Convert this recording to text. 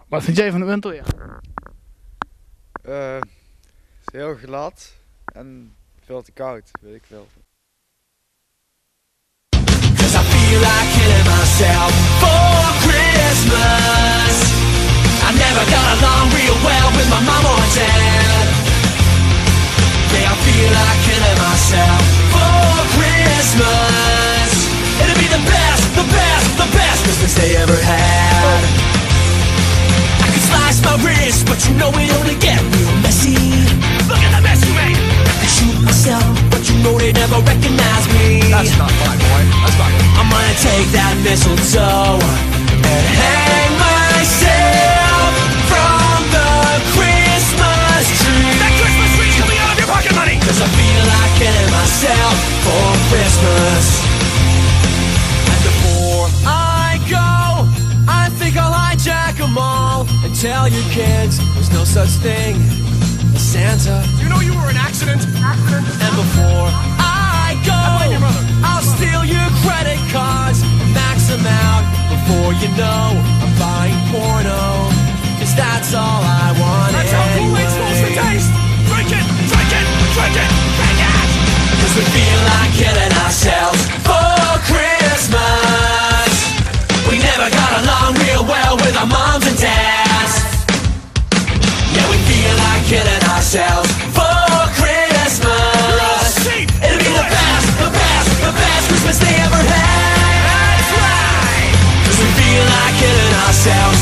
Wat vind jij van het winterweer? Het is heel glad en veel te koud, weet ik veel. Cause I feel like killing myself for Christmas. I never got along real well with my mom or dad. Yeah, I feel like killing myself for Christmas. It'll be the best, the best, the best Christmas they ever had. I could slice my wrist, but you know it only get real messy. Look at the mess you made. I could shoot myself, but you know they never recognize me. That's not fine, boy. That's not good. I'm gonna take that mistletoe and hang myself from the Christmas tree. That Christmas tree's coming out of your pocket money! Cause I feel like killing myself for Christmas. And before I go, I think I'll hijack them all and tell your kids there's no such thing as Santa. You know you were an accident? And before I go, I'll steal your credit cards and max them out. Before you know, I'm buying porno, cause that's all I want. That's how Kool-Aid's supposed to taste! Drink it! Drink it! Drink it! Drink it! Cause we feel like killing ourselves for Christmas. We never got along real well with our moms and dads. Yeah, we feel like killing ourselves for Christmas. It'll be the best, the best, the best Christmas they ever had. That's right! Cause we feel like killing ourselves